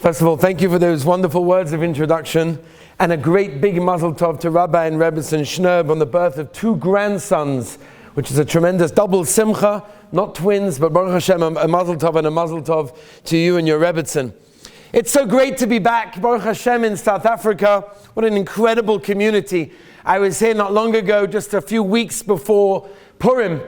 First of all, thank you for those wonderful words of introduction, and a great big mazel tov to Rabbi and Rebbetzin Shnerb on the birth of two grandsons, which is a tremendous double simcha, not twins, but Baruch Hashem, a mazel tov and a mazel tov to you and your Rebbetzin. It's so great to be back, Baruch Hashem, in South Africa. What an incredible community. I was here not long ago, just a few weeks before Purim,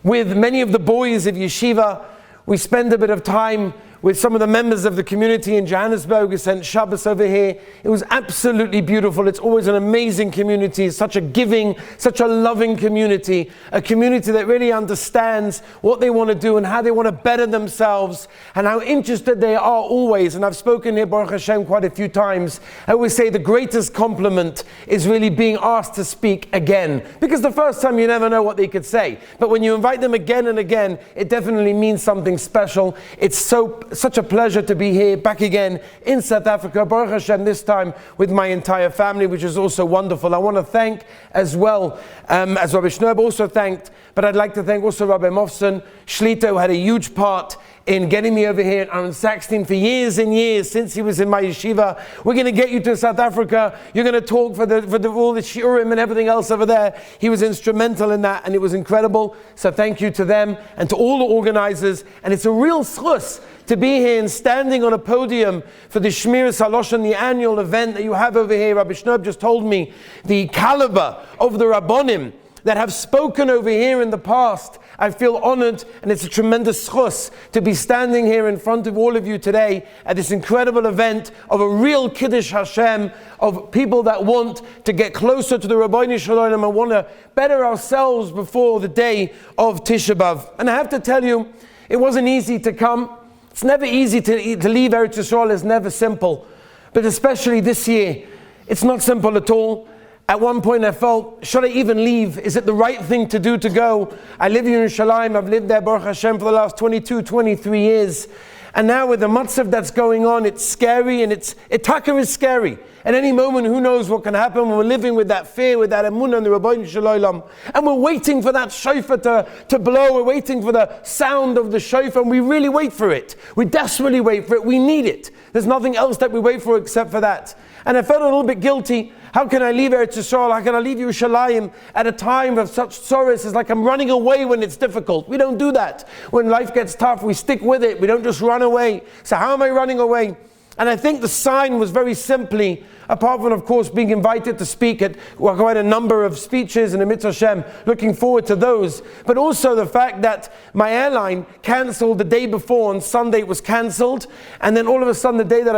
with many of the boys of yeshiva. We spend a bit of time with some of the members of the community in Johannesburg. We sent Shabbos over here. It was absolutely beautiful. It's always an amazing community. It's such a giving, such a loving community. A community that really understands what they want to do and how they want to better themselves and how interested they are always. And I've spoken here, Baruch Hashem, quite a few times. I always say the greatest compliment is really being asked to speak again. Because the first time you never know what they could say. But when you invite them again and again, it definitely means something special. It's such a pleasure to be here back again in South Africa, Baruch Hashem, this time with my entire family, which is also wonderful. I want to thank as well, as Rabbi Shnerb also thanked, but I'd like to thank also Rabbi Mofson Shlita, who had a huge part in getting me over here at Aaron Saxton for years and years since he was in my yeshiva. We're going to get you to South Africa. You're going to talk for all the shiurim and everything else over there. He was instrumental in that, and it was incredible. So thank you to them and to all the organizers. And it's a real schus to be here and standing on a podium for the Shmiras Haloshen, the annual event that you have over here. Rabbi Shnerb just told me the caliber of the Rabbonim that have spoken over here in the past. I feel honored, and it's a tremendous schus to be standing here in front of all of you today at this incredible event of a real Kiddush Hashem, of people that want to get closer to the Rabbeinu Shalom and want to better ourselves before the day of Tisha B'Av. And I have to tell you, it wasn't easy to come. It's never easy to leave Eretz Yisrael. It's never simple. But especially this year, it's not simple at all. At one point I felt, should I even leave? Is it the right thing to do to go? I live in Yerushalayim. I've lived there, Baruch Hashem, for the last 22, 23 years. And now with the matzav that's going on, it's scary, and Itaka is scary. At any moment, who knows what can happen when we're living with that fear, with that emunah and the Rabbeinu Shalom. And we're waiting for that shofar to blow. We're waiting for the sound of the shofar, and we really wait for it. We desperately wait for it. We need it. There's nothing else that we wait for except for that. And I felt a little bit guilty. How can I leave Eretz Yisrael? How can I leave Yerushalayim at a time of such sorrows? It's like I'm running away when it's difficult. We don't do that. When life gets tough, we stick with it. We don't just run away. So how am I running away? And I think the sign was very simply, apart from, of course, being invited to speak at quite a number of speeches in the Mitzvah Hashem, looking forward to those, but also the fact that my airline cancelled the day before. On Sunday it was cancelled, and then all of a sudden the day that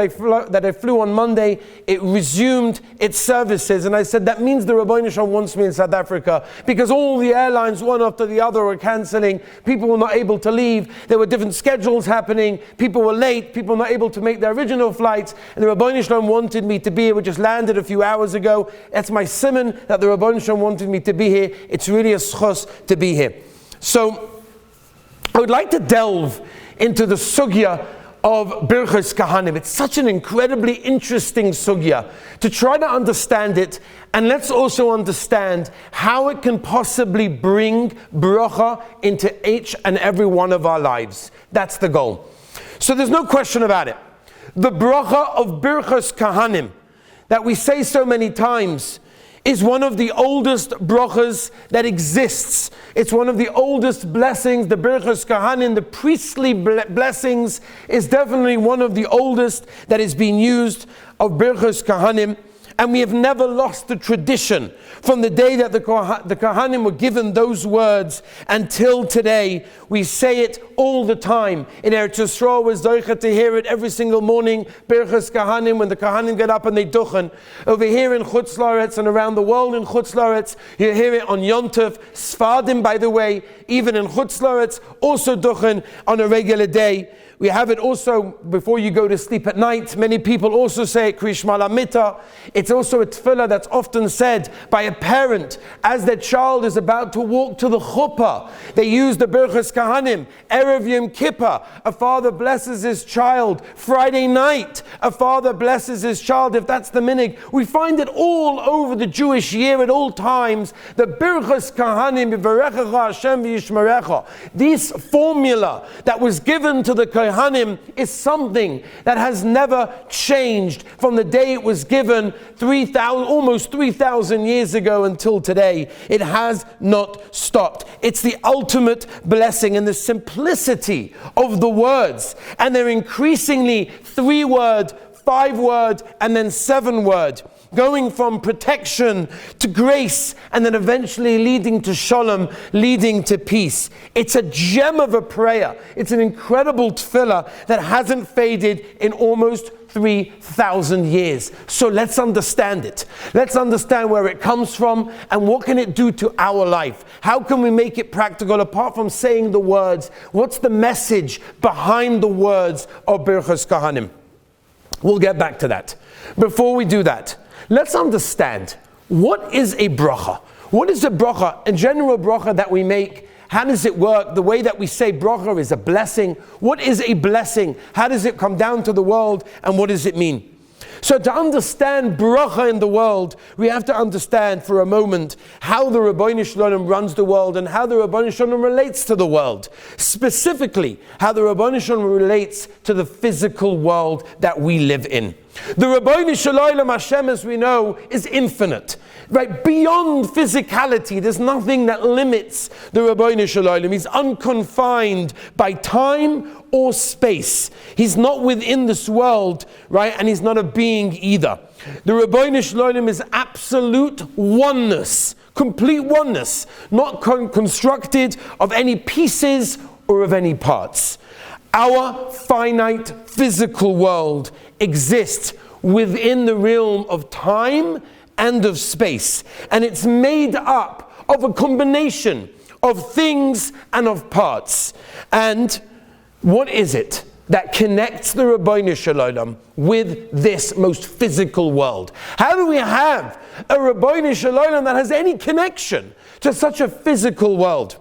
I flew on Monday, it resumed its services. And I said, that means the Rabbeinu Shalom wants me in South Africa, because all the airlines, one after the other, were cancelling. People were not able to leave. There were different schedules happening. People were late. People were not able to make their original flights, and the Rabbeinu Shalom wanted me to be able just landed a few hours ago. That's my simon that the Rabbeinu Shalom wanted me to be here. It's really a schos to be here. So I would like to delve into the sugya of Birchas Kahanim. It's such an incredibly interesting sugya to try to understand it, and let's also understand how it can possibly bring bracha into each and every one of our lives. That's the goal. So there's no question about it. The bracha of Birchas Kahanim that we say so many times is one of the oldest brachas that exists. It's one of the oldest blessings. The Birchas Kahanim, the priestly blessings, is definitely one of the oldest that is being used of Birchas Kahanim. And we have never lost the tradition from the day that the Kohanim were given those words until today. We say it all the time. In Eretz Yisrael, we're zocheh to hear it every single morning. Birchas Kahanim, when the Kohanim get up and they duchen. Over here in Chutz La'aretz and around the world in Chutz La'aretz, you hear it on Yom Tov. Sfardim, by the way, even in Chutz La'aretz, also duchen on a regular day. We have it also before you go to sleep at night. Many people also say it, Kriya Shema Lamita. It's also a tefillah that's often said by a parent as their child is about to walk to the chuppah. They use the Birchas Kahanim. Erev Yom Kippur, a father blesses his child. Friday night, a father blesses his child, if that's the minhag. We find it all over the Jewish year at all times. The Birchas Kahanim, Yivarechecha Hashem v'yishmerecha. This formula that was given to the Kohanim is something that has never changed from the day it was given almost 3,000 years ago until today. It has not stopped. It's the ultimate blessing, and the simplicity of the words, and they're increasingly 3-word, 5-word, and then 7-word, going from protection to grace, and then eventually leading to shalom, leading to peace. It's a gem of a prayer. It's an incredible tefillah that hasn't faded in almost 3,000 years. So let's understand it. Let's understand where it comes from and what can it do to our life. How can we make it practical apart from saying the words? What's the message behind the words of Birchas Kahanim? We'll get back to that. Before we do that, let's understand, what is a bracha? What is a bracha? A general bracha that we make. How does it work? The way that we say bracha is a blessing. What is a blessing? How does it come down to the world? And what does it mean? So to understand bracha in the world, we have to understand for a moment how the Ribbono Shel Olam runs the world and how the Ribbono Shel Olam relates to the world. Specifically, how the Ribbono Shel Olam relates to the physical world that we live in. The Ribbono Shel Olam, Hashem, as we know, is infinite. Right, beyond physicality, there's nothing that limits the Ribbono Shel Olam. He's unconfined by time or space. He's not within this world, right, and he's not a being either. The Ribbono Shel Olam is absolute oneness, complete oneness, not constructed of any pieces or of any parts. Our finite physical world exists within the realm of time and of space, and it's made up of a combination of things and of parts. And what is it that connects the Ribbono Shel Olam with this most physical world? How do we have a Ribbono Shel Olam that has any connection to such a physical world?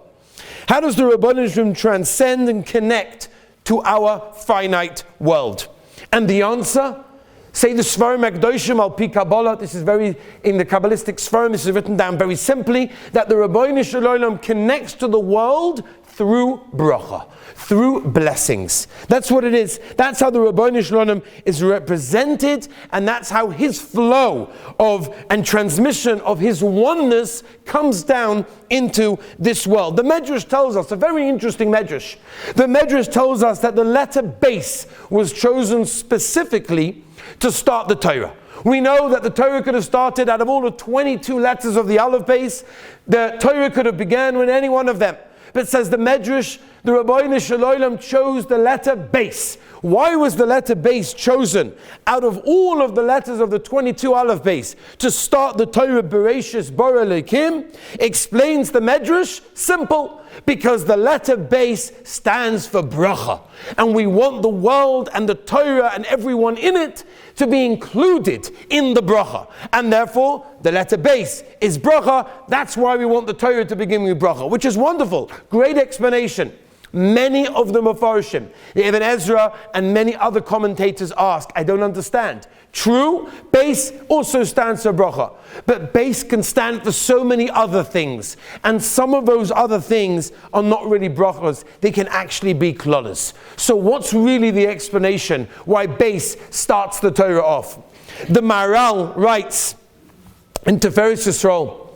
How does the Ribbono Shel Olam transcend and connect to our finite world? And the answer, say the Sfarim Akdoshim al Pi Kabbalah, this is very, in the Kabbalistic Sfarim, this is written down very simply, that the Ribbono Shel Olam connects to the world through bracha, through blessings. That's what it is. That's how the Ribbono Shel Olam is represented, and that's how his flow of and transmission of his oneness comes down into this world. The Medrash tells us, a very interesting Medrash. The Medrash tells us that the letter base was chosen specifically to start the Torah. We know that the Torah could have started out of all the 22 letters of the Aleph base. The Torah could have began with any one of them. But says the Medrash, the Ribbono Shel Olam chose the letter base. Why was the letter base chosen out of all of the letters of the 22 Aleph base to start the Torah? Bereshis bara Elokim, explains the Medrash, simple, because the letter base stands for bracha, and we want the world and the Torah and everyone in it to be included in the bracha, and therefore the letter base is bracha. That's why we want the Torah to begin with bracha, which is wonderful. Great explanation. Many of the Mefarshim, Ibn Ezra and many other commentators ask, I don't understand. True, base also stands for bracha, but base can stand for so many other things, and some of those other things are not really brachas, they can actually be klolas. So what's really the explanation why base starts the Torah off? The Maharal writes in Tiferes Yisrael,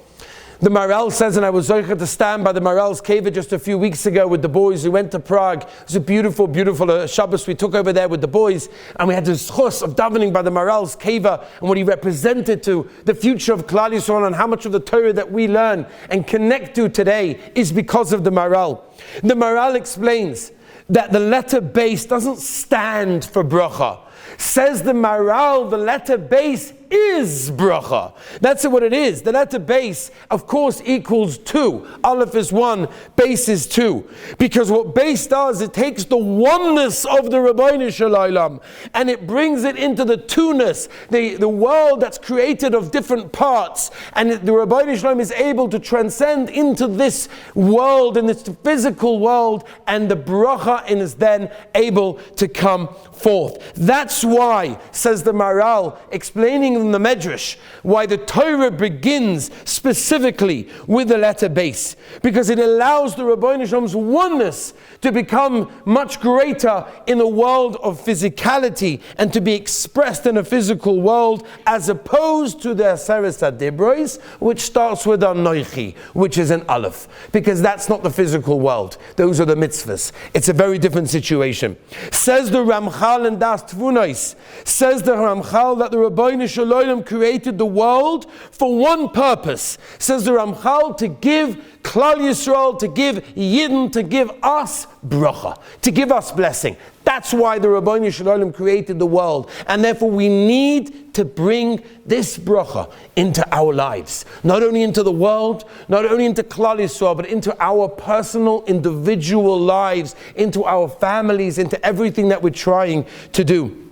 the Maharal says, and I was zocher to stand by the Maharal's keva just a few weeks ago with the boys who went to Prague. It was a beautiful, beautiful Shabbos we took over there with the boys, and we had this chus of davening by the Maharal's keva and what he represented to the future of Klal Yisrael, and how much of the Torah that we learn and connect to today is because of the Maharal. The Maharal explains that the letter base doesn't stand for bracha. Says the Maharal, the letter base is bracha. That's what it is. The letter base, of course, equals 2. Aleph is 1, base is 2. Because what base does, it takes the oneness of the Rabbeinu Shalom and it brings it into the two-ness, the world that's created of different parts. And the Rabbeinu Shalom is able to transcend into this world, in this physical world, and the bracha is then able to come forth. That's why, says the Maharal, explaining in the Medrash, why the Torah begins specifically with the letter base, because it allows the Rabbeinu Shalom's oneness to become much greater in the world of physicality and to be expressed in a physical world, as opposed to the Aseret HaDibros, which starts with Anochi, which is an Aleph, because that's not the physical world. Those are the mitzvahs. It's a very different situation. Says the Ramchal and Das Tvunos, says the Ramchal that the Rabbeinu Shalom created the world for one purpose. Says the Ramchal, to give Klal Yisrael, to give Yidden, to give us bracha, to give us blessing. That's why the Rabbeinu Shalom created the world, and therefore we need to bring this bracha into our lives, not only into the world, not only into Klal Yisrael, but into our personal, individual lives, into our families, into everything that we're trying to do.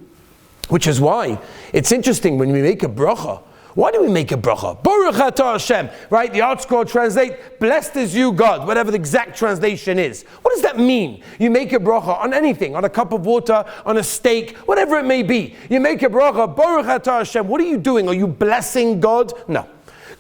Which is why it's interesting when we make a bracha. Why do we make a bracha? Baruch atah Hashem, right? The ArtScroll translate, blessed is you God, whatever the exact translation is. What does that mean? You make a bracha on anything, on a cup of water, on a steak, whatever it may be. You make a bracha, Baruch atah Hashem. What are you doing? Are you blessing God? No.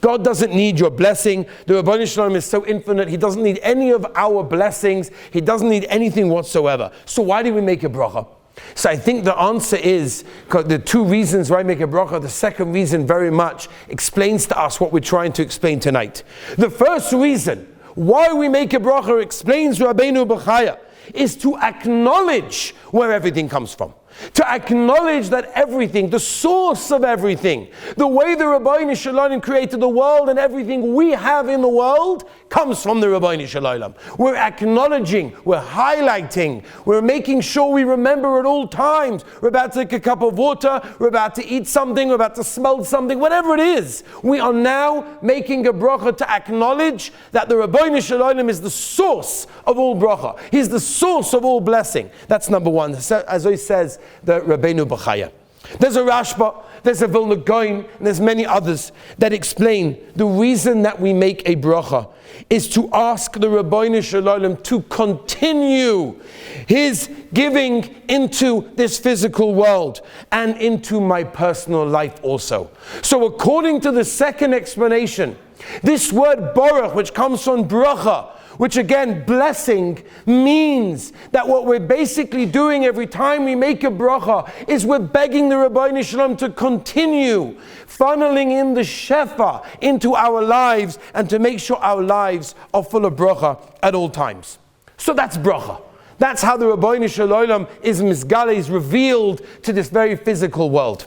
God doesn't need your blessing. The Rabbeinu Shalom is so infinite, He doesn't need any of our blessings. He doesn't need anything whatsoever. So why do we make a bracha? So I think the answer is, the two reasons why I make a bracha, the second reason very much explains to us what we're trying to explain tonight. The first reason why we make a bracha, explains Rabbeinu Bechaya, is to acknowledge where everything comes from. To acknowledge that everything, the source of everything, the way the Rabbeinu Shalom created the world and everything we have in the world comes from the Rabbeinu Shalom. We're acknowledging, we're highlighting, we're making sure we remember at all times. We're about to take a cup of water, we're about to eat something, we're about to smell something, whatever it is. We are now making a bracha to acknowledge that the Rabbeinu Shalom is the source of all bracha. He's the source of all blessing. That's number one. As I says, the Rabbeinu Bechaya. There's a Rashba, there's a Vilna Gaon, and there's many others that explain the reason that we make a bracha is to ask the Rabbeinu Shalom to continue His giving into this physical world and into my personal life also. So according to the second explanation, this word Baruch, which comes from bracha, which again, blessing, means that what we're basically doing every time we make a bracha is we're begging the Rabbeinu Shalom to continue funneling in the shefa into our lives and to make sure our lives are full of bracha at all times. So that's bracha. That's how the Rabbeinu Shalom is misgale, is revealed to this very physical world.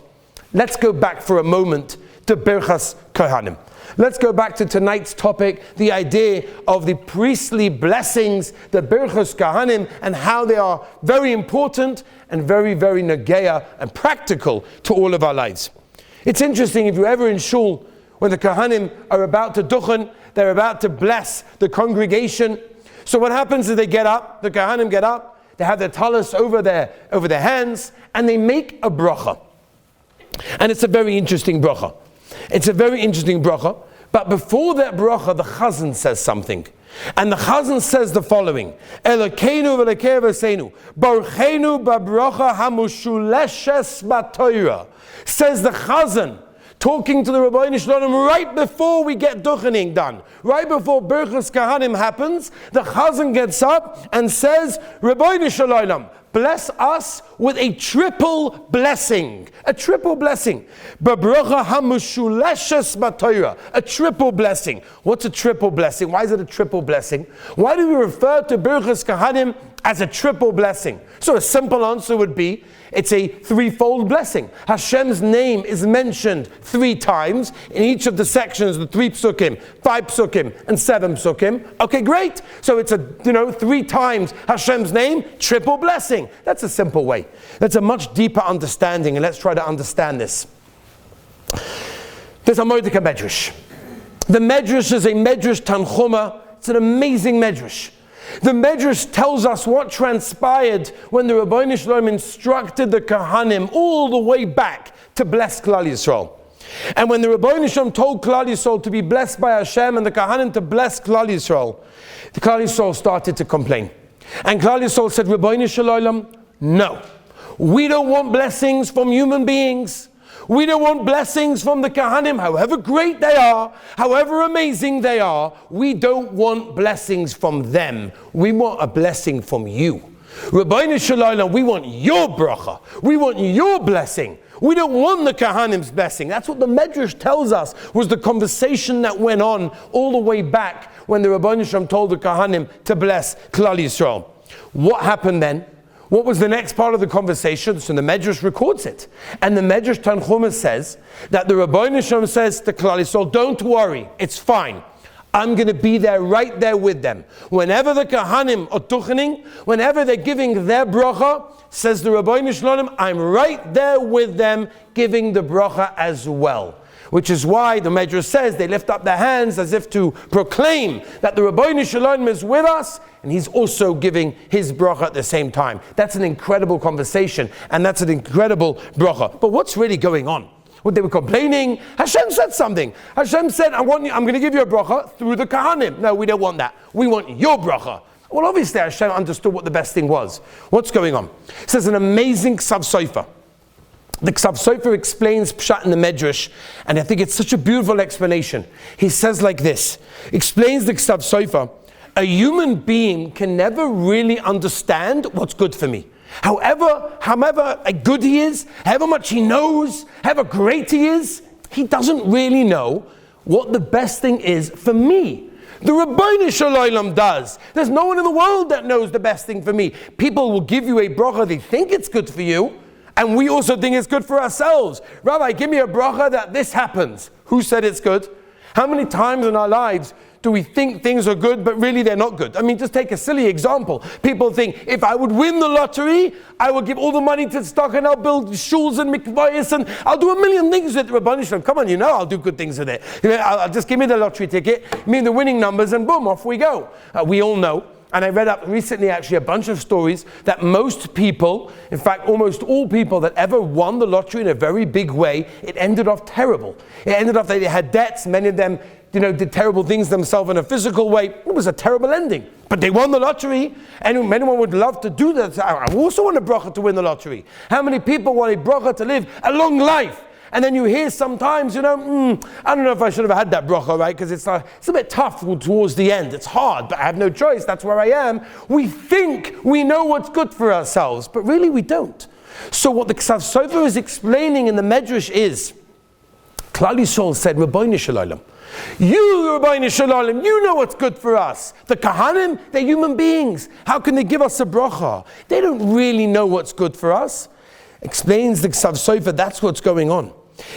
Let's go back for a moment to Birchas Kohanim. Let's go back to tonight's topic, the idea of the priestly blessings, the Birchas Kohanim, and how they are very important and very, very nageya and practical to all of our lives. It's interesting, if you're ever in shul, when the Kohanim are about to duchen, they're about to bless the congregation. So what happens is they get up, the Kohanim get up, they have their talis over their hands, and they make a bracha. And it's a very interesting bracha. It's a very interesting bracha, but before that bracha, the Chazan says something. And the Chazan says the following: Elokeinu v'elokei Avosenu, Baruchenu b'bracha hamushuleshes b'Torah. Says the Chazan, talking to the Rabbeinu Shalom right before we get duchening done, right before Birchas Kohanim happens, the Chazan gets up and says, Rabbeinu Shalom, bless us with a triple blessing. A triple blessing. B'bracha hamushuleshes b'Torah. A triple blessing. What's a triple blessing? Why is it a triple blessing? Why do we refer to Birchas Kohanim as a triple blessing? So a simple answer would be, it's a threefold blessing. Hashem's name is mentioned 3 times in each of the sections, the 3 psukim, 5 psukim, and 7 psukim. Okay, great. So it's 3 times Hashem's name, triple blessing. That's a simple way. That's a much deeper understanding, and let's try to understand this. There's a Moedika Medrash. The Medrash is a Medrash Tanchuma. It's an amazing Medrash. The Medrash tells us what transpired when the Ribbono Shel Olam instructed the Kohanim all the way back to bless Klal Yisrael. And when the Ribbono Shel Olam told Klal Yisrael to be blessed by Hashem and the Kohanim to bless Klal Yisrael, the Klal Yisrael started to complain. And Klal Yisrael said, Ribbono Shel Olam, no. We don't want blessings from human beings. We don't want blessings from the Kohanim, however great they are, however amazing they are. We don't want blessings from them. We want a blessing from you. Ribbono Shel Olam, we want your bracha. We want your blessing. We don't want the Kohanim's blessing. That's what the Medrash tells us was the conversation that went on all the way back when the Ribbono Shel Olam told the Kohanim to bless Klal Yisrael. What happened then? What was the next part of the conversation? So the Medrash records it. And the Medrash Tanchuma says that the Ribbono Shel Olam says to Klal Yisrael, don't worry, it's fine. I'm going to be there, right there with them. Whenever the Kohanim are tuchening, whenever they're giving their bracha, says the Ribbono Shel Olam, I'm right there with them giving the bracha as well. Which is why the Medrash says they lift up their hands as if to proclaim that the Ribbono Shel Olam is with us, and he's also giving his bracha at the same time. That's an incredible conversation, and that's an incredible bracha. But what's really going on? Well, they were complaining. Hashem said something. Hashem said, I'm going to give you a bracha through the Kohanim. No, we don't want that. We want your bracha. Well, obviously Hashem understood what the best thing was. What's going on? It says an amazing Ksav Sofer. The Ksav Sofer explains Pshat in the Medrash, and I think it's such a beautiful explanation. He says like this, explains the Ksav Sofer, a human being can never really understand what's good for me. However good he is, however much he knows, however great he is, he doesn't really know what the best thing is for me. The Ribbono Shel Olam does. There's no one in the world that knows the best thing for me. People will give you a bracha, they think it's good for you, and we also think it's good for ourselves. Rabbi, give me a bracha that this happens. Who said it's good? How many times in our lives do we think things are good, but really they're not good? I mean, just take a silly example. People think, if I would win the lottery, I will give all the money to stock and I'll build shuls and mikvahs and I'll do a million things with Ribbono Shel Olam. Come on, you know I'll do good things with it. I'll just give me the lottery ticket, me the winning numbers, and boom, off we go. We all know. And I read up recently actually a bunch of stories that most people, in fact almost all people that ever won the lottery in a very big way, it ended off terrible. It ended off that they had debts, many of them did terrible things themselves in a physical way. It was a terrible ending. But they won the lottery, and anyone would love to do that. I also want a bracha to win the lottery. How many people want a bracha to live a long life? And then you hear sometimes, I don't know if I should have had that bracha, right? Because it's a bit tough towards the end. It's hard, but I have no choice. That's where I am. We think we know what's good for ourselves, but really we don't. So what the Ksav Sofer is explaining in the Medrash is, Klal Yisrael said, Ribbono Shel Olam, you, Ribbono Shel Olam, you know what's good for us. The Kohanim, they're human beings. How can they give us a bracha? They don't really know what's good for us. Explains the Ksav Sofer, that's what's going on.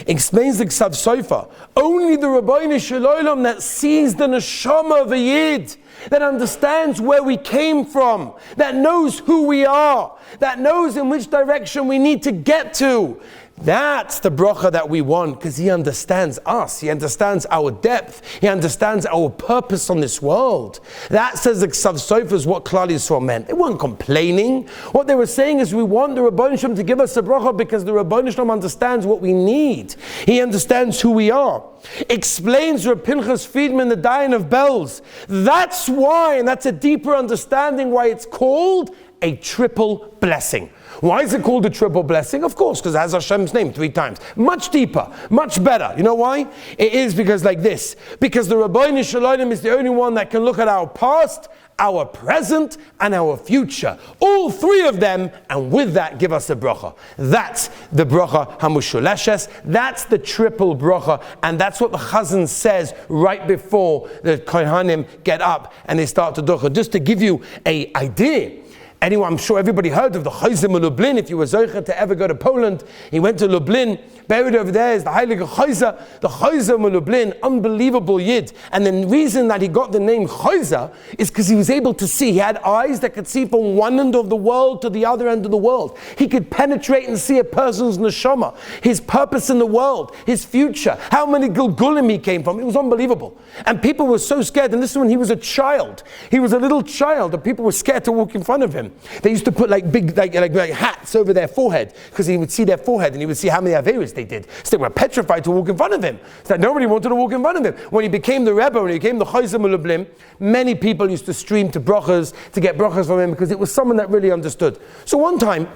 Explains the Ksav Sofer, only the Ribbono Shel Olam that sees the neshama of a yid, that understands where we came from, that knows who we are, that knows in which direction we need to get to. That's the bracha that we want, because he understands us. He understands our depth. He understands our purpose on this world. That, says the Ksav Sofer, is what Klal Yisrael meant. They weren't complaining. What they were saying is we want the Ribbono Shel Olam to give us a bracha because the Ribbono Shel Olam understands what we need. He understands who we are. Explains Reb Pinchas Friedman, the Dayan of Belz. That's why, and that's a deeper understanding why it's called a triple blessing. Why is it called a triple blessing? Of course, because it has Hashem's name 3 times. Much deeper, much better. You know why? It is because like this. Because the Ribbono Shel Olam is the only one that can look at our past, our present, and our future. All 3 of them, and with that give us a bracha. That's the bracha hamushuleshes. That's the triple bracha, and that's what the Chazan says right before the Kohanim get up and they start to ducha. Just to give you an idea, Anyone, I'm sure everybody heard of the Chayzer Lublin. If you were Zocher to ever go to Poland, he went to Lublin. Buried over there is the Heilige Chayzer, the Chayzer Lublin, unbelievable Yid. And the reason that he got the name Chayzer is because he was able to see. He had eyes that could see from one end of the world to the other end of the world. He could penetrate and see a person's neshama, his purpose in the world, his future, how many Gilgulim he came from. It was unbelievable. And people were so scared. And this is when he was a child. He was a little child, and people were scared to walk in front of him. They used to put like big like hats over their forehead because he would see their forehead and he would see how many Averis they did. So they were petrified to walk in front of him. So that nobody wanted to walk in front of him. When he became the Rebbe, when he became the Chayzer Lublin, many people used to stream to brachas to get brachas from him because it was someone that really understood. So one time,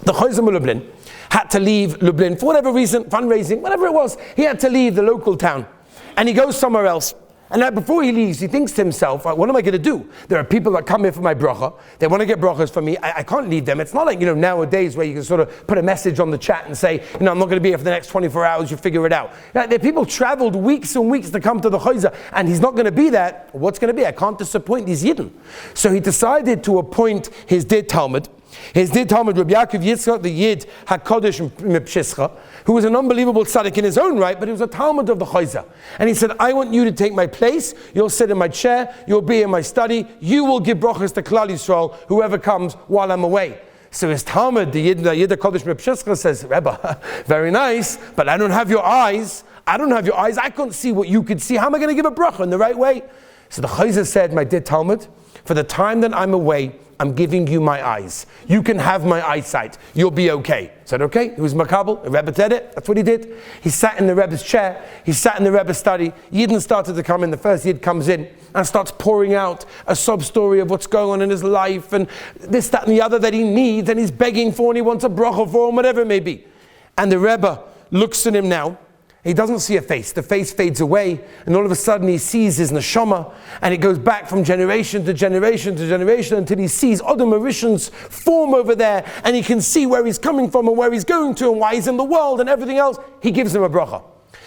the Chayzer Lublin had to leave Lublin for whatever reason, fundraising, whatever it was. He had to leave the local town and he goes somewhere else. And now before he leaves, he thinks to himself, what am I going to do? There are people that come here for my bracha. They want to get brachas from me. I can't leave them. It's not like, nowadays where you can sort of put a message on the chat and say, I'm not going to be here for the next 24 hours. You figure it out. There are people traveled weeks and weeks to come to the Chayzer, and he's not going to be there. What's going to be? I can't disappoint these Yidden. So he decided to appoint his dear Talmud. His dear Talmud, Rabbi Yaakov Yitzchak, the Yid HaKadosh Mepshischa, who was an unbelievable tzaddik in his own right, but he was a Talmud of the Chayzer. And he said, I want you to take my place, you'll sit in my chair, you'll be in my study, you will give brachas to Klal Yisrael, whoever comes while I'm away. So his Talmud, the Yid HaKadosh Mepshischa says, Rebbe, very nice, but I don't have your eyes. I couldn't see what you could see. How am I going to give a bracha in the right way? So the Chayzer said, my dear Talmud, for the time that I'm away, I'm giving you my eyes. You can have my eyesight. You'll be okay. I said, okay. He was makabel. The Rebbe did it. That's what he did. He sat in the Rebbe's chair. He sat in the Rebbe's study. Yidden started to come in. The first Yid comes in and starts pouring out a sob story of what's going on in his life and this, that, and the other that he needs and he's begging for and he wants a bracha for him, whatever it may be. And the Rebbe looks at him now. He doesn't see a face. The face fades away, and all of a sudden he sees his neshama, and it goes back from generation to generation to generation until he sees Adam Arishan's form over there, and he can see where he's coming from and where he's going to and why he's in the world and everything else. He gives him a bracha.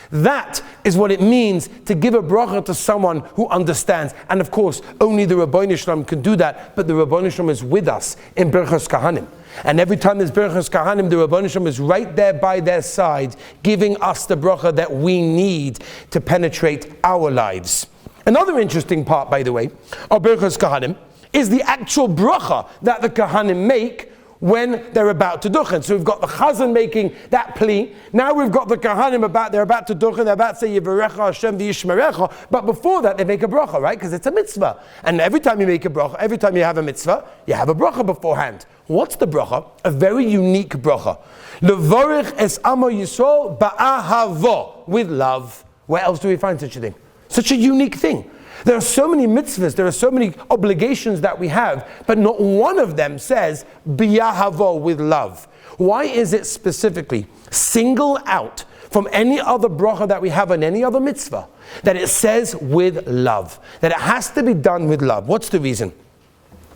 That is what it means to give a bracha to someone who understands. And of course, only the Ribbono Shel Olam can do that, but the Ribbono Shel Olam is with us in Birchas Kahanim. And every time there's Birchas Kahanim, the Ribbono Shel Olam is right there by their side, giving us the bracha that we need to penetrate our lives. Another interesting part, by the way, of Birchas Kahanim is the actual bracha that the Kahanim make when they're about to duchen. So we've got the Chazan making that plea. Now we've got the Kahanim they're about to duchen, they're about to say Yivarecha Hashem v'yishmerecha. But before that they make a bracha, right? Because it's a mitzvah. And every time you make a bracha, every time you have a mitzvah, you have a bracha beforehand. What's the bracha? A very unique bracha. Levorich es Amo Yisrael ba'ahava, with love. Where else do we find such a thing? Such a unique thing. There are so many mitzvahs, there are so many obligations that we have, but not one of them says, b'yahavo, with love. Why is it specifically single out from any other bracha that we have on any other mitzvah, that it says with love? That it has to be done with love. What's the reason?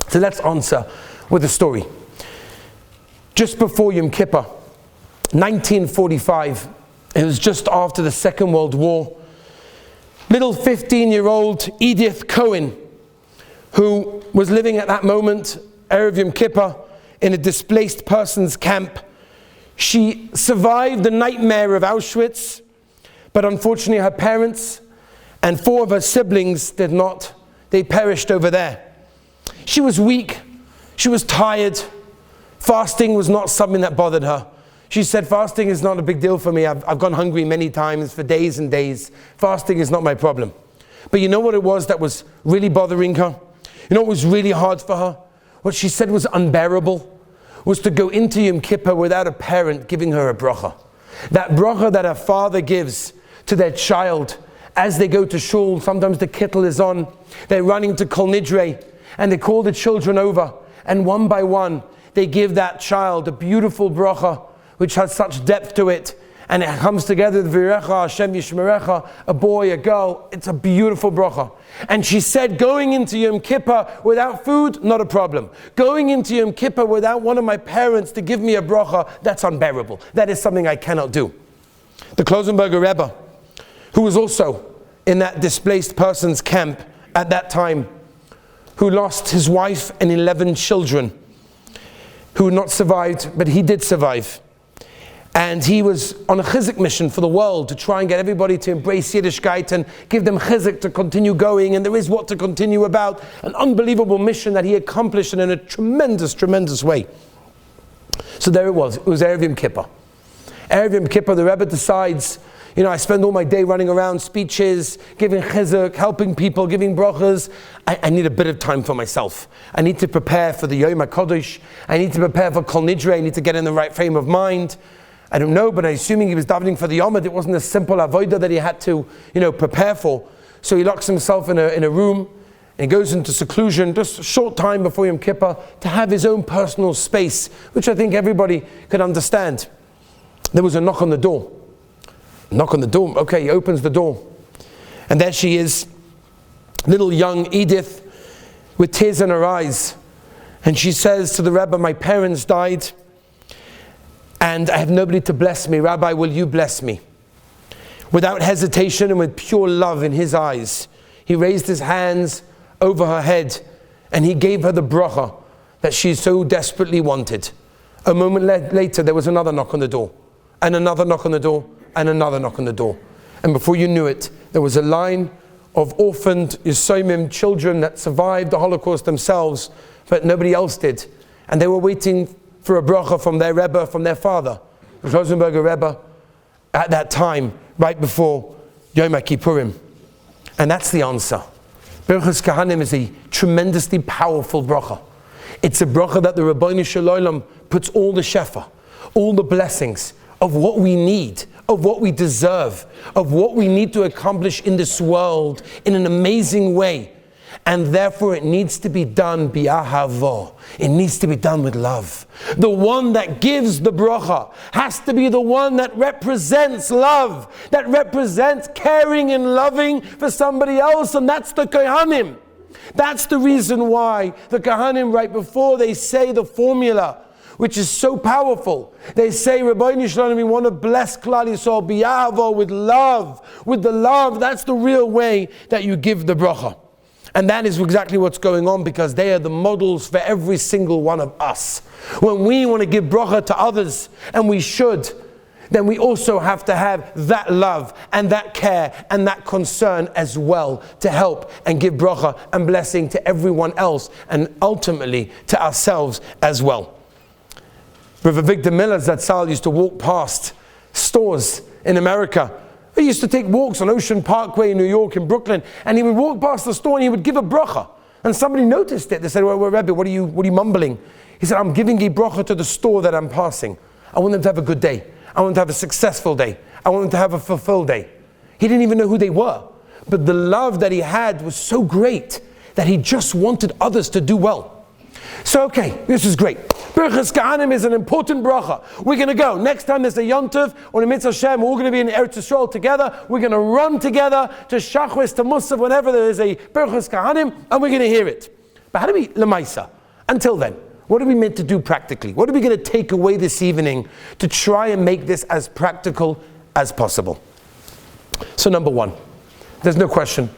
So let's answer with a story. Just before Yom Kippur, 1945, it was just after the Second World War, little 15-year-old Edith Cohen, who was living at that moment, Erev Yom Kippur, in a displaced persons camp. She survived the nightmare of Auschwitz, but unfortunately her parents and 4 of her siblings did not. They perished over there. She was weak, she was tired. Fasting was not something that bothered her. She said, fasting is not a big deal for me. I've gone hungry many times for days and days. Fasting is not my problem. But you know what it was that was really bothering her? You know what was really hard for her? What she said was unbearable, was to go into Yom Kippur without a parent giving her a bracha. That bracha that a father gives to their child as they go to shul. Sometimes the kittel is on. They're running to Kol Nidre, and they call the children over. And one by one, they give that child a beautiful bracha, which has such depth to it, and it comes together with Virecha Hashem Yishmerecha, a boy, a girl. It's a beautiful bracha. And she said, going into Yom Kippur without food, not a problem. Going into Yom Kippur without one of my parents to give me a bracha, that's unbearable. That is something I cannot do. The Klosenberger Rebbe, who was also in that displaced persons camp at that time, who lost his wife and 11 children, who had not survived, but he did survive. And he was on a chizuk mission for the world to try and get everybody to embrace Yiddishkeit and give them chizuk to continue going. And there is what to continue about. An unbelievable mission that he accomplished in a tremendous, tremendous way. So there it was. It was Erev Yom Kippur. Erev Yom Kippur, the Rebbe decides, I spend all my day running around, speeches, giving chizuk, helping people, giving brachas. I need a bit of time for myself. I need to prepare for the Yom HaKodesh. I need to prepare for Kol Nidre. I need to get in the right frame of mind. I don't know, but I'm assuming he was davening for the Yomad. It wasn't a simple avodah that he had to, prepare for. So he locks himself in a room and he goes into seclusion just a short time before Yom Kippur to have his own personal space, which I think everybody could understand. There was a knock on the door. Knock on the door. Okay, he opens the door. And there she is, little young Edith with tears in her eyes. And she says to the Rebbe, my parents died, and I have nobody to bless me. Rabbi, will you bless me? Without hesitation and with pure love in his eyes, he raised his hands over her head and he gave her the bracha that she so desperately wanted. A moment later, there was another knock on the door, and another knock on the door, and another knock on the door. And before you knew it, there was a line of orphaned Yisomim children that survived the Holocaust themselves, but nobody else did. And they were waiting for a bracha from their Rebbe, from their father, the Rosenberger Rebbe, at that time, right before Yom Kippurim. And that's the answer. Birchas Kahanim is a tremendously powerful bracha. It's a bracha that the Rabbeinu Shalom puts all the shefa, all the blessings of what we need, of what we deserve, of what we need to accomplish in this world in an amazing way. And therefore it needs to be done bi'ahava. It needs to be done with love. The one that gives the bracha has to be the one that represents love, that represents caring and loving for somebody else, and that's the Kohanim. That's the reason why the Kohanim, right before they say the formula, which is so powerful, they say, Rabbeinu Shalom, we want to bless Klal Yisrael bi'ahava, with love, with the love. That's the real way that you give the bracha. And that is exactly what's going on, because they are the models for every single one of us. When we want to give bracha to others, and we should, then we also have to have that love and that care and that concern as well to help and give bracha and blessing to everyone else and ultimately to ourselves as well. Rabbi Victor Miller Zatzal used to walk past stores in America. He used to take walks on Ocean Parkway in New York, in Brooklyn, and he would walk past the store and he would give a bracha. And somebody noticed it. They said, well, Rebbe, what are you mumbling? He said, I'm giving a bracha to the store that I'm passing. I want them to have a good day. I want them to have a successful day. I want them to have a fulfilled day. He didn't even know who they were. But the love that he had was so great that he just wanted others to do well. So, okay, this is great. Birchas Kahanim is an important bracha. We're going to go. Next time there's a Yontiv or a Mitzvah Shem, we're all going to be in Eretz Yisrael together. We're going to run together to Shachris, to Musaf, whenever there is a Birchas Kahanim, and we're going to hear it. But how do we, Lamaisa? Until then, what are we meant to do practically? What are we going to take away this evening to try and make this as practical as possible? So number one, there's no question,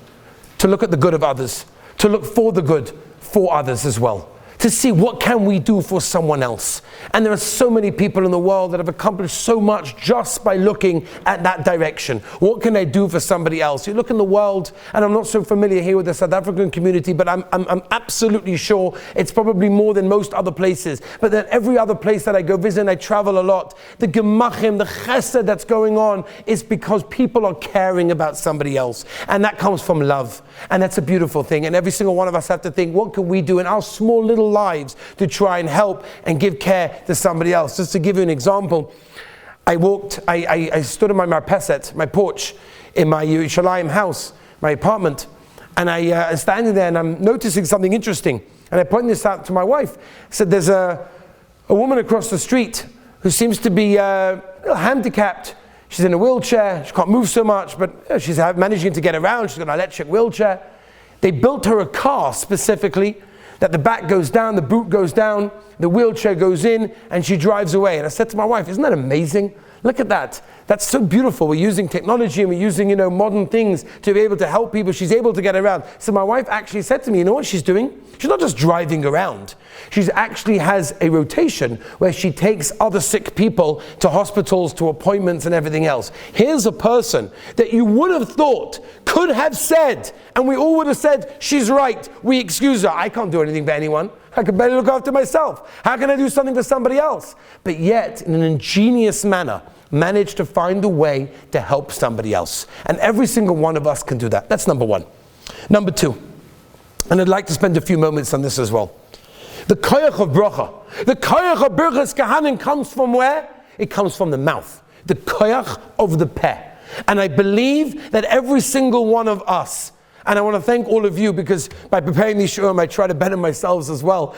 to look at the good of others, to look for the good for others as well. To see what can we do for someone else. And there are so many people in the world that have accomplished so much just by looking at that direction. What can I do for somebody else? You look in the world, and I'm not so familiar here with the South African community, but I'm absolutely sure it's probably more than most other places. But that every other place that I go visit, and I travel a lot, the gemachim, the chesed that's going on is because people are caring about somebody else. And that comes from love. And that's a beautiful thing. And every single one of us have to think, what can we do in our small little lives to try and help and give care to somebody else? Just to give you an example, I stood on my marpeset, my porch, in my Yerushalayim house, my apartment, and I'm standing there and I'm noticing something interesting. And I pointed this out to my wife. I said, there's a woman across the street who seems to be a little handicapped. She's in a wheelchair, she can't move so much, but she's managing to get around. She's got an electric wheelchair. They built her a car specifically, that the back goes down, the boot goes down, the wheelchair goes in, and she drives away. And I said to my wife, isn't that amazing? Look at that. That's so beautiful. We're using technology and we're using, modern things to be able to help people. She's able to get around. So my wife actually said to me, you know what she's doing? She's not just driving around. She actually has a rotation where she takes other sick people to hospitals, to appointments and everything else. Here's a person that you would have thought could have said, and we all would have said, she's right, we excuse her. I can't do anything for anyone. I can barely look after myself. How can I do something for somebody else? But yet, in an ingenious manner, managed to find a way to help somebody else. And every single one of us can do that. That's number one. Number two, and I'd like to spend a few moments on this as well. The koyach of bracha. The koyach of birchas kahanim comes from where? It comes from the mouth. The koyach of the peh. And I believe that every single one of us, and I want to thank all of you, because by preparing these shurim, I try to better myself as well.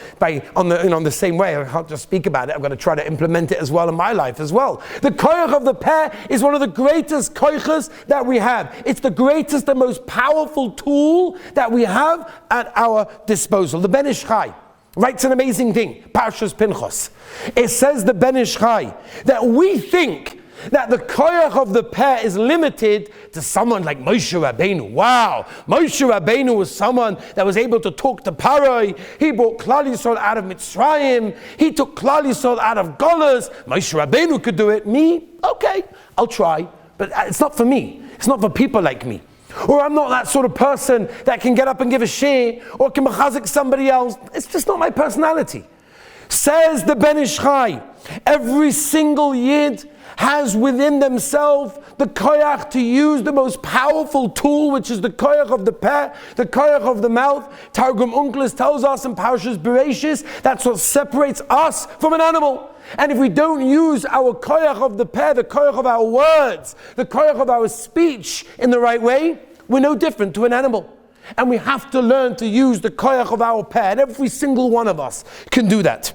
On the same way, I can't just speak about it. I'm going to try to implement it as well in my life as well. The koyach of the peh is one of the greatest koyachas that we have. It's the greatest and most powerful tool that we have at our disposal. The Ben Ish Chai writes an amazing thing. Parshas Pinchas. It says the Ben Ish Chai that we think that the koyach of the peh is limited to someone like Moshe Rabbeinu. Wow! Moshe Rabbeinu was someone that was able to talk to Paroi. He brought Klal Yisrael out of Mitzrayim. He took Klal Yisrael out of Golas. Moshe Rabbeinu could do it. Me? Okay, I'll try. But it's not for me. It's not for people like me. Or I'm not that sort of person that can get up and give a shir or can mechazik somebody else. It's just not my personality. Says the Ben Ish Chai, every single yid has within themselves the koyach to use the most powerful tool, which is the koyach of the peh, the koyach of the mouth. Targum Onkelos tells us in Parshas Bereishis, that's what separates us from an animal. And if we don't use our koyach of the peh, the koyach of our words, the koyach of our speech in the right way, we're no different to an animal. And we have to learn to use the koyach of our peh, and every single one of us can do that.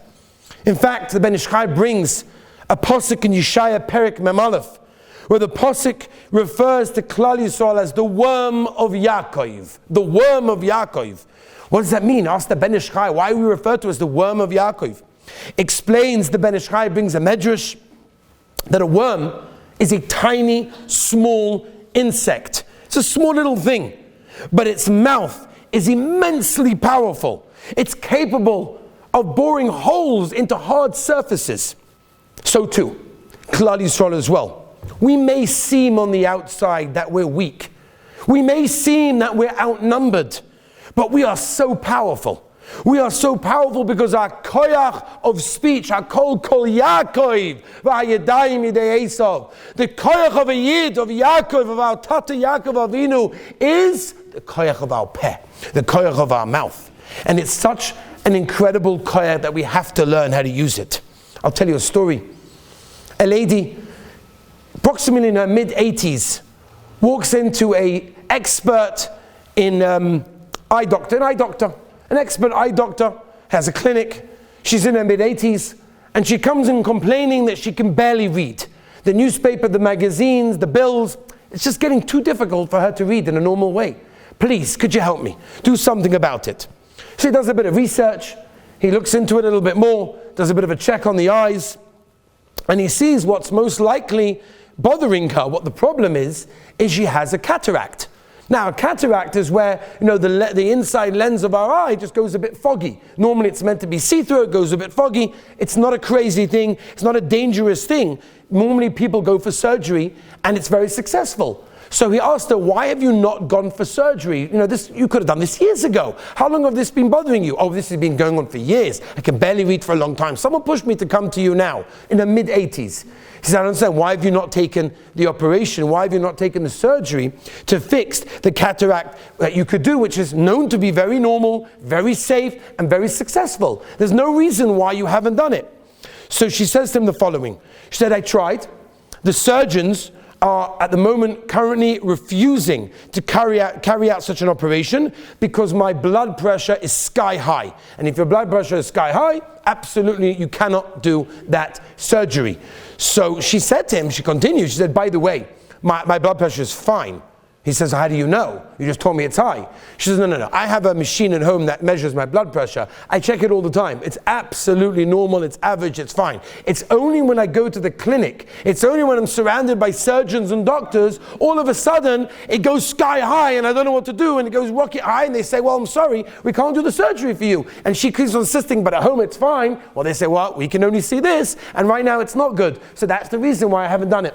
In fact, the Ben Ish Chai brings a posuk in Yeshaya Perek Mem Aleph, where the posuk refers to Klal Yisrael as the worm of Yaakov. The worm of Yaakov. What does that mean? Ask the Ben Ish Chai. Why are we referred to as the worm of Yaakov? Explains, the Ben Ish Chai brings a medrash that a worm is a tiny, small insect. It's a small little thing, but its mouth is immensely powerful. It's capable of boring holes into hard surfaces. So too, Klal Yisrael as well. We may seem on the outside that we're weak. We may seem that we're outnumbered, but we are so powerful. We are so powerful because our koyach of speech, our kol Yaakov, v'hayadayim yidei Esav, the koyach of a yid, of Yaakov, of our Tata Yaakov Avinu, is the koyach of our peh, the koyach of our mouth. And it's such an incredible koyach that we have to learn how to use it. I'll tell you a story. A lady, approximately in her mid-80s, walks into an expert in eye doctor, an expert eye doctor, has a clinic. She's in her mid-80s, and she comes in complaining that she can barely read. The newspaper, the magazines, the bills, it's just getting too difficult for her to read in a normal way. Please, could you help me? Do something about it. She does a bit of research. He looks into it a little bit more, does a bit of a check on the eyes, and he sees what's most likely bothering her. What the problem is she has a cataract. Now, a cataract is where, the inside lens of our eye just goes a bit foggy. Normally it's meant to be see-through, it goes a bit foggy. It's not a crazy thing, it's not a dangerous thing. Normally people go for surgery and it's very successful. So he asked her, why have you not gone for surgery? You could have done this years ago. How long have this been bothering you? Oh, this has been going on for years. I can barely read for a long time. Someone pushed me to come to you now, in the mid-80s. He said, I don't understand, why have you not taken the operation? Why have you not taken the surgery to fix the cataract that you could do, which is known to be very normal, very safe, and very successful? There's no reason why you haven't done it. So she says to him the following. She said, I tried. The surgeons are at the moment currently refusing to carry out such an operation because my blood pressure is sky high. And if your blood pressure is sky high, absolutely you cannot do that surgery. So she said to him, she continued, she said, by the way, my blood pressure is fine, He says, how do you know? You just told me it's high. She says, no. I have a machine at home that measures my blood pressure. I check it all the time. It's absolutely normal. It's average. It's fine. It's only when I go to the clinic, it's only when I'm surrounded by surgeons and doctors, all of a sudden it goes sky high and I don't know what to do, and it goes rocket high, and they say, well, I'm sorry, we can't do the surgery for you. And she keeps on insisting, but at home it's fine. Well, they say, well, we can only see this, and right now it's not good. So that's the reason why I haven't done it.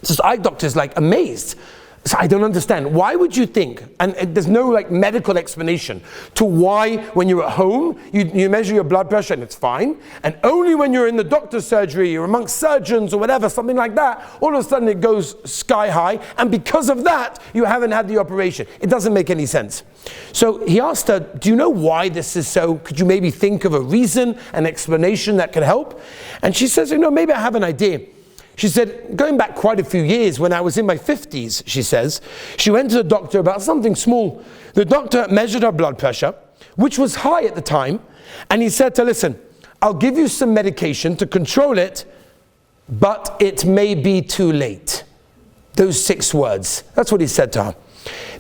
So eye doctor's like amazed. So I don't understand. Why would you think, and there's no like medical explanation to why when you're at home, you measure your blood pressure and it's fine, and only when you're in the doctor's surgery or amongst surgeons or whatever, something like that, all of a sudden it goes sky high, and because of that, you haven't had the operation. It doesn't make any sense. So he asked her, do you know why this is so? Could you maybe think of a reason, an explanation that could help? And she says, maybe I have an idea. She said, going back quite a few years, when I was in my 50s, she says, she went to the doctor about something small. The doctor measured her blood pressure, which was high at the time, and he said to her, listen, I'll give you some medication to control it, but it may be too late. Those 6 words. That's what he said to her.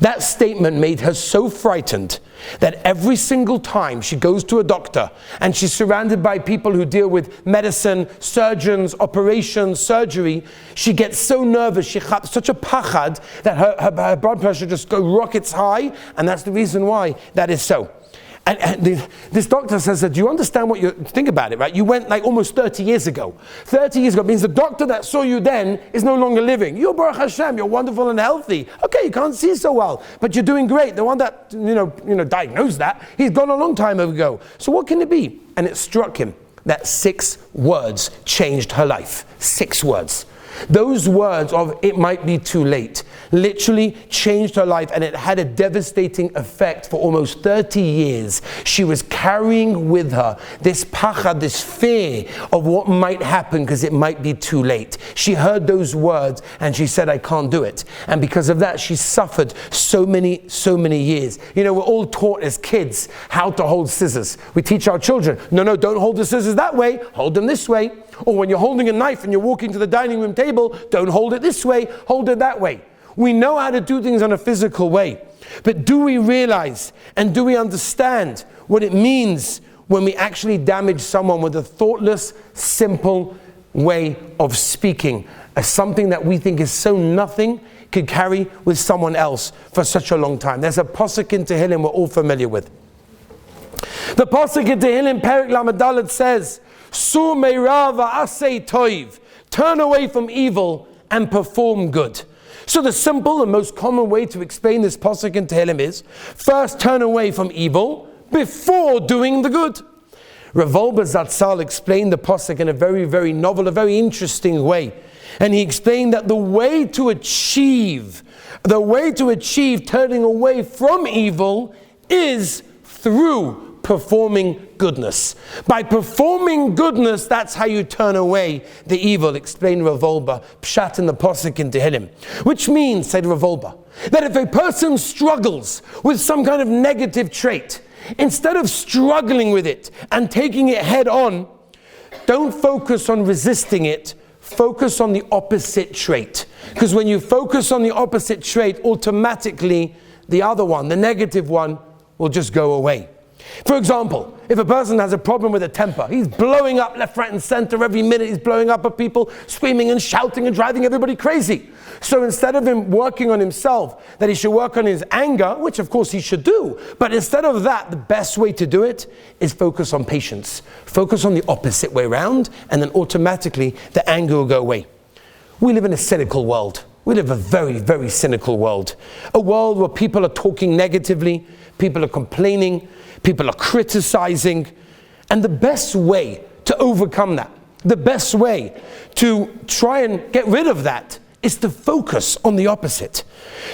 That statement made her so frightened that every single time she goes to a doctor and she's surrounded by people who deal with medicine, surgeons, operations, surgery, she gets so nervous, she has such a pachad that her blood pressure just rockets high, and that's the reason why that is so. And this doctor says, do you understand what think about it, right? You went like almost 30 years ago. 30 years ago means the doctor that saw you then is no longer living. You're Baruch Hashem, you're wonderful and healthy. Okay, you can't see so well, but you're doing great. The one that, diagnosed that, he's gone a long time ago. So what can it be? And it struck him that 6 words changed her life. 6 words. Those words of it might be too late literally changed her life, and it had a devastating effect for almost 30 years. She was carrying with her this pachad, this fear of what might happen because it might be too late. She heard those words and she said, I can't do it. And because of that, she suffered so many years. We're all taught as kids how to hold scissors. We teach our children, no, don't hold the scissors that way, hold them this way. Or when you're holding a knife and you're walking to the dining room table, don't hold it this way, hold it that way. We know how to do things in a physical way. But do we realize and do we understand what it means when we actually damage someone with a thoughtless, simple way of speaking? As something that we think is so nothing could carry with someone else for such a long time. There's a pasuk in Tehillim we're all familiar with. The pasuk in Tehillim, Perek Lamed Daled says, Sur meira va'asei toiv, turn away from evil and perform good. So the simple and most common way to explain this pasuk in Tehillim is, first turn away from evil before doing the good. Rav Wolbe Zatzal explained the pasuk in a very novel, a very interesting way. And he explained that the way to achieve turning away from evil is through performing goodness. By performing goodness, that's how you turn away the evil, explained Rav Wolbe, Pshat in the pasuk in Tehillim. Which means, said Rav Wolbe, that if a person struggles with some kind of negative trait, instead of struggling with it and taking it head on, don't focus on resisting it, focus on the opposite trait. Because when you focus on the opposite trait, automatically the other one, the negative one, will just go away. For example, if a person has a problem with a temper, he's blowing up left, right, and center every minute, he's blowing up at people, screaming and shouting and driving everybody crazy. So instead of him working on himself, that he should work on his anger, which of course he should do, but instead of that, the best way to do it is focus on patience. Focus on the opposite way around, and then automatically the anger will go away. We live in a cynical world. We live a very cynical world. A world where people are talking negatively, people are complaining, people are criticizing. And the best way to overcome that, the best way to try and get rid of that, is to focus on the opposite.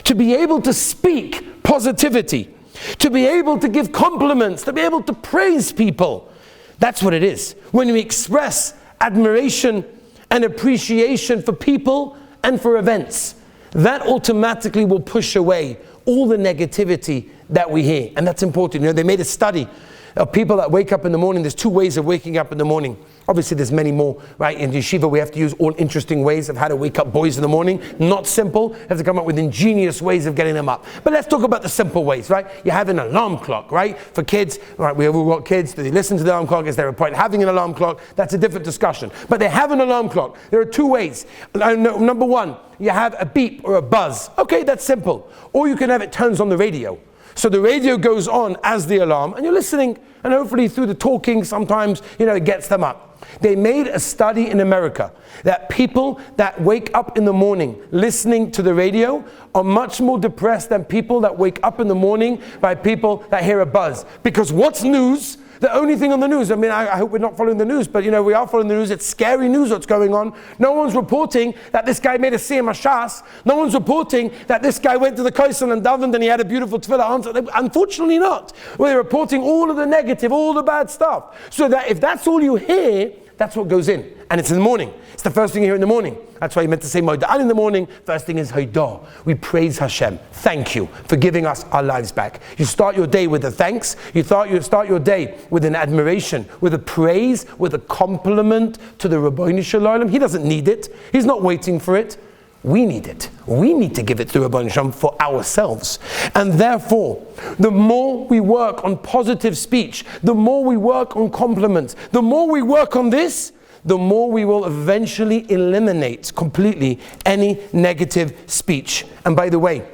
To be able to speak positivity, to be able to give compliments, to be able to praise people. That's what it is. When we express admiration and appreciation for people and for events, that automatically will push away all the negativity that we hear. And that's important. They made a study of people that wake up in the morning. There's two ways of waking up in the morning. Obviously, there's many more, right? In yeshiva, we have to use all interesting ways of how to wake up boys in the morning. Not simple. You have to come up with ingenious ways of getting them up. But let's talk about the simple ways, right? You have an alarm clock, right? For kids, right? We have all got kids. Do they listen to the alarm clock? Is there a point having an alarm clock? That's a different discussion. But they have an alarm clock. There are two ways. Number one, you have a beep or a buzz. Okay, that's simple. Or you can have it turns on the radio. So the radio goes on as the alarm, and you're listening, and hopefully through the talking, sometimes, it gets them up. They made a study in America that people that wake up in the morning listening to the radio are much more depressed than people that wake up in the morning by people that hear a buzz. Because what's news? The only thing on the news, I hope we're not following the news, but we are following the news. It's scary news what's going on. No one's reporting that this guy made a siyum hashas. No one's reporting that this guy went to the Koisel and davened and he had a beautiful tefillah answer. Unfortunately not. They're reporting all of the negative, all the bad stuff. So that if that's all you hear, that's what goes in. And it's in the morning. It's the first thing you hear in the morning. That's why you meant to say Mo'da'an in the morning. First thing is Hodah. We praise Hashem. Thank you for giving us our lives back. You start your day with a thanks. You start your day with an admiration, with a praise, with a compliment to the Ribbono Shel Olam. He doesn't need it. He's not waiting for it. We need it. We need to give it to Ribbono Shel Olam for ourselves. And therefore, the more we work on positive speech, the more we work on compliments, the more we work on this, the more we will eventually eliminate completely any negative speech. And by the way,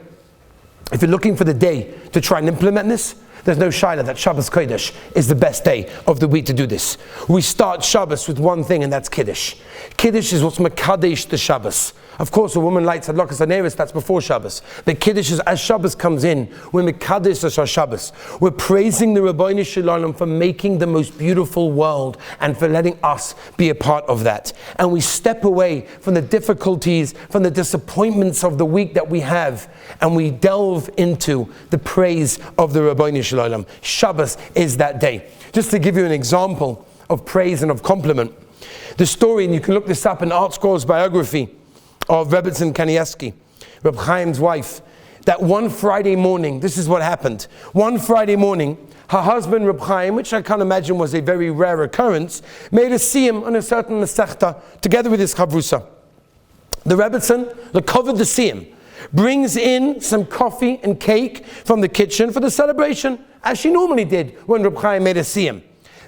if you're looking for the day to try and implement this, there's no shaila that Shabbos Kodesh is the best day of the week to do this. We start Shabbos with one thing, and that's Kiddush. Kiddush is what's Mekadesh the Shabbos. Of course, a woman lights Hadlakas Haneros, that's before Shabbos. The Kiddush is as Shabbos comes in, we're Mekadesh Shabbos. We're praising the Ribbono Shel Olam for making the most beautiful world and for letting us be a part of that. And we step away from the difficulties, from the disappointments of the week that we have, and we delve into the praise of the Ribbono Shel Olam. Shabbos is that day. Just to give you an example of praise and of compliment, the story, and you can look this up in Art Scroll's biography of Rebbetzin Kanievsky, Reb Chaim's wife, that one Friday morning, this is what happened. One Friday morning, her husband Reb Chaim, which I can't imagine was a very rare occurrence, made a siyum on a certain Masechta together with his chavrusa. The Rebbetzin, the covered the siyum, brings in some coffee and cake from the kitchen for the celebration, as she normally did when Reb Chaim made a siyum.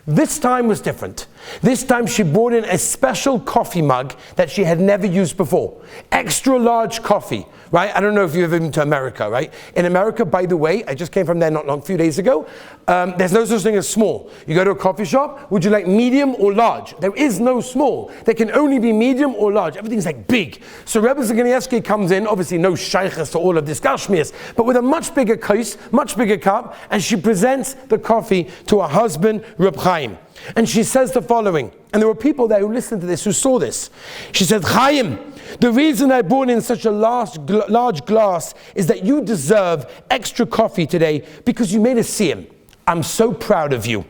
This time was different. This time she brought in a special coffee mug that she had never used before. Extra large coffee, right? I don't know if you've ever been to America, right? In America, by the way, I just came from there not long, a few days ago. There's no such thing as small. You go to a coffee shop, would you like medium or large? There is no small. There can only be medium or large. Everything's like big. So Rebbe Kanievsky comes in, obviously no shaykhs to all of this gashmias, but with a much bigger kos, much bigger cup, and she presents the coffee to her husband, Reb Chaim. And she says the following, and there were people there who listened to this, who saw this. She said, Chaim, the reason I brought in such a large glass is that you deserve extra coffee today because you made a siyum. I'm so proud of you.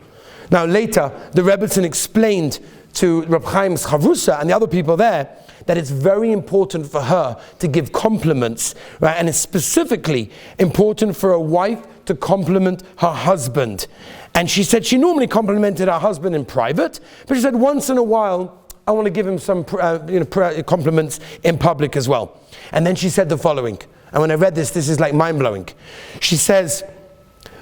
Now later, the Rebbetzin explained to Reb Chaim's chavrusa and the other people there that it's very important for her to give compliments, right? And it's specifically important for a wife to compliment her husband. And she said she normally complimented her husband in private, but she said once in a while, I want to give him some compliments in public as well. And then she said the following, and when I read this is like mind-blowing. She says,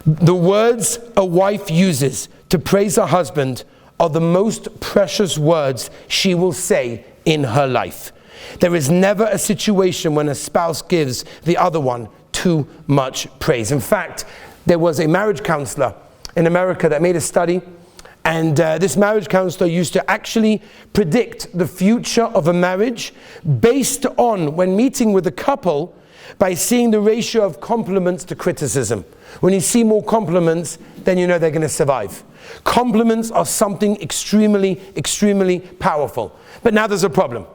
the words a wife uses to praise her husband are the most precious words she will say in her life. There is never a situation when a spouse gives the other one too much praise. In fact, there was a marriage counselor in America that made a study, and this marriage counselor used to actually predict the future of a marriage based on, when meeting with a couple, by seeing the ratio of compliments to criticism. When you see more compliments, then you know they're going to survive. Compliments are something extremely, extremely powerful. But now there's a problem.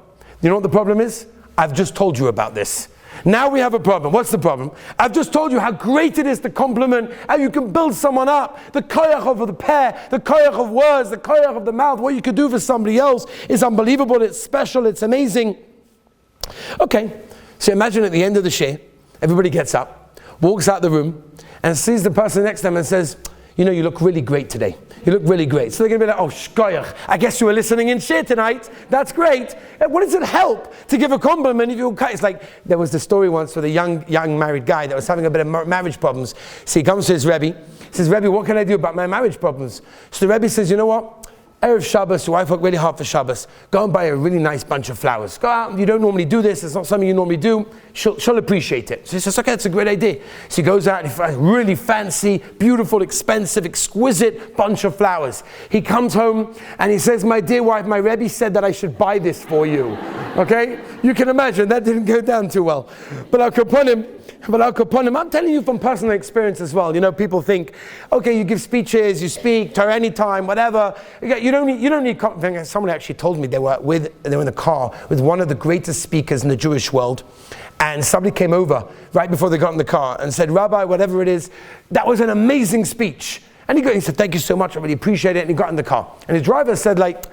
You know what the problem is? I've just told you about this. Now we have a problem. What's the problem? I've just told you how great it is to compliment, how you can build someone up. The koyach of the pair, the koyach of words, the koyach of the mouth, what you could do for somebody else is unbelievable, it's special, it's amazing. Okay, so imagine at the end of the shir, everybody gets up, walks out the room, and sees the person next to them and says, you know, you look really great today. You look really great. So they're going to be like, oh, shkoyach, I guess you were listening in shir tonight. That's great. What does it help to give a compliment if you're It's like, there was the story once with a young married guy that was having a bit of marriage problems. So he comes to his Rebbe. He says, Rebbe, what can I do about my marriage problems? So the Rebbe says, you know what? Erev Shabbos, your wife worked really hard for Shabbos. Go and buy a really nice bunch of flowers. Go out, you don't normally do this, it's not something you normally do. She'll appreciate it. So he says, okay, that's a great idea. So he goes out and he finds a really fancy, beautiful, expensive, exquisite bunch of flowers. He comes home and he says, my dear wife, my Rebbe said that I should buy this for you. Okay? You can imagine, that didn't go down too well. But Al Kaponim, I'm telling you from personal experience as well. You know, people think, okay, you give speeches, you speak, Torah anytime, whatever. You don't need. Someone actually told me they were in the car with one of the greatest speakers in the Jewish world, and somebody came over right before they got in the car and said, Rabbi, whatever it is, that was an amazing speech. And he said, thank you so much, I really appreciate it. And he got in the car, and his driver said, like,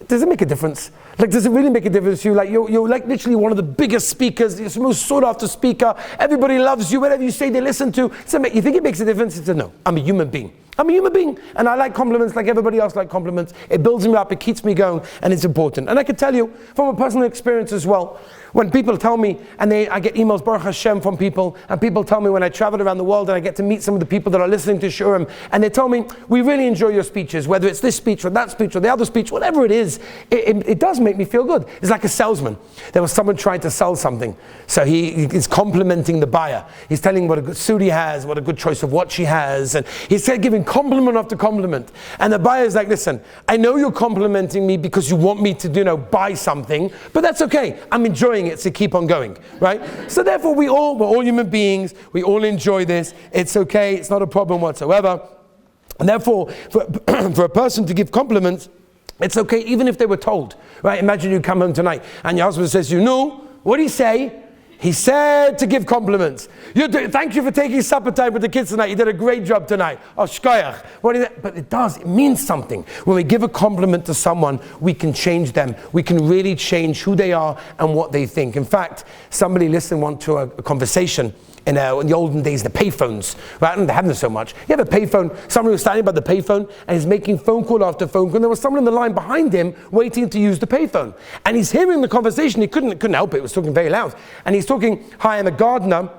does it make a difference? Like, does it really make a difference to you? Like, you're like literally one of the biggest speakers, you're the most sought after speaker, everybody loves you, whatever you say they listen to. So you think it makes a difference? He said, no, I'm a human being. I'm a human being, and I like compliments like everybody else like compliments. It builds me up, it keeps me going, and it's important. And I can tell you from a personal experience as well, when people tell me, and I get emails, Baruch Hashem, from people, and people tell me when I travel around the world and I get to meet some of the people that are listening to Shurim, and they tell me, we really enjoy your speeches, whether it's this speech or that speech or the other speech, whatever it is, it does make me feel good. It's like a salesman. There was someone trying to sell something, so he's complimenting the buyer. He's telling what a good suit he has, what a good choice of watch he has, and he's giving compliment after compliment. And the buyer's like, listen, I know you're complimenting me because you want me to, buy something, but that's okay. I'm enjoying it, so keep on going, right? So therefore, we're all human beings. We all enjoy this. It's okay. It's not a problem whatsoever. And therefore, for a person to give compliments, it's okay even if they were told, right? Imagine you come home tonight and your husband says, what did he say? He said to give compliments. Thank you for taking supper time with the kids tonight. You did a great job tonight. Oh, shkoyach. But it means something. When we give a compliment to someone, we can change them. We can really change who they are and what they think. In fact, somebody listened once to a conversation in the olden days, the payphones, right? And they have them so much. You have a payphone, somebody was standing by the payphone and he's making phone call after phone call, and there was someone in the line behind him waiting to use the payphone. And he's hearing the conversation, he couldn't help it, was talking very loud. And he's talking, hi, I'm a gardener.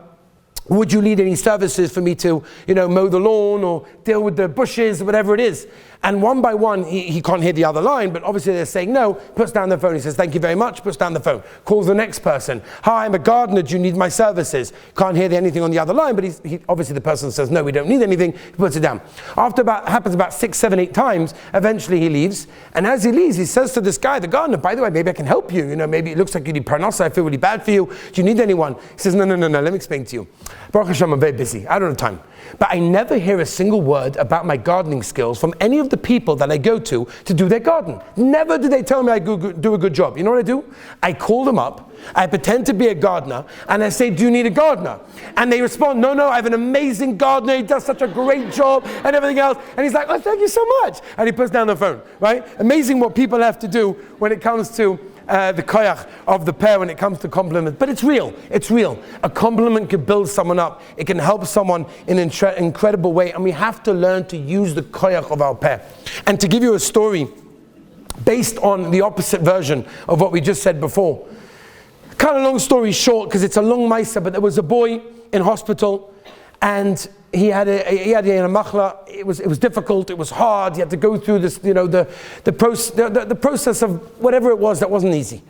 Would you need any services for me to, mow the lawn or deal with the bushes, whatever it is? And one by one, he can't hear the other line, but obviously they're saying no, puts down the phone, he says, thank you very much, puts down the phone, calls the next person, hi, I'm a gardener, do you need my services? Can't hear anything on the other line, but obviously the person says, no, we don't need anything, he puts it down. Happens about 6, 7, 8 times, eventually he leaves, and as he leaves, he says to this guy, the gardener, by the way, maybe I can help you, maybe it looks like you need parnasa, I feel really bad for you, do you need anyone? He says, no, let me explain to you. Baruch Hashem, I'm very busy, I don't have time. But I never hear a single word about my gardening skills from any of the people that I go to do their garden. Never do they tell me I do a good job. You know what I do? I call them up, I pretend to be a gardener, and I say, do you need a gardener? And they respond, no, I have an amazing gardener, he does such a great job, and everything else. And he's like, oh, thank you so much. And he puts down the phone, right? Amazing what people have to do when it comes to the koyach of the pair when it comes to compliments. But it's real. A compliment can build someone up. It can help someone in an incredible way. And we have to learn to use the koyach of our pair. And to give you a story based on the opposite version of what we just said before. Kind of long story short, because it's a long maisa, but there was a boy in hospital, and he had a machla. It was difficult. It was hard. He had to go through this, the process of whatever it was that wasn't easy.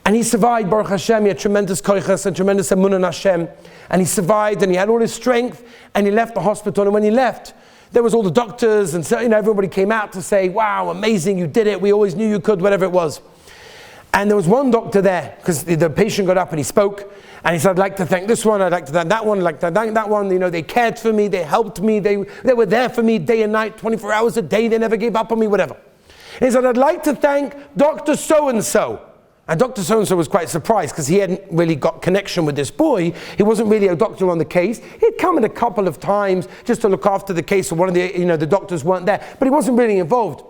And he survived. Baruch Hashem, he had tremendous koiches and tremendous emunah in Hashem. And he survived, and he had all his strength. And he left the hospital. And when he left, there was all the doctors, and so everybody came out to say, "Wow, amazing! You did it. We always knew you could." Whatever it was. And there was one doctor there, because the patient got up and he spoke, and he said, I'd like to thank this one, I'd like to thank that one, I'd like to thank that one. They cared for me, they helped me, they were there for me day and night, 24 hours a day, they never gave up on me, whatever. And he said, I'd like to thank Dr. So-and-so. And Dr. So-and-so was quite surprised, because he hadn't really got connection with this boy. He wasn't really a doctor on the case. He'd come in a couple of times just to look after the case, or one of the doctors weren't there, but he wasn't really involved.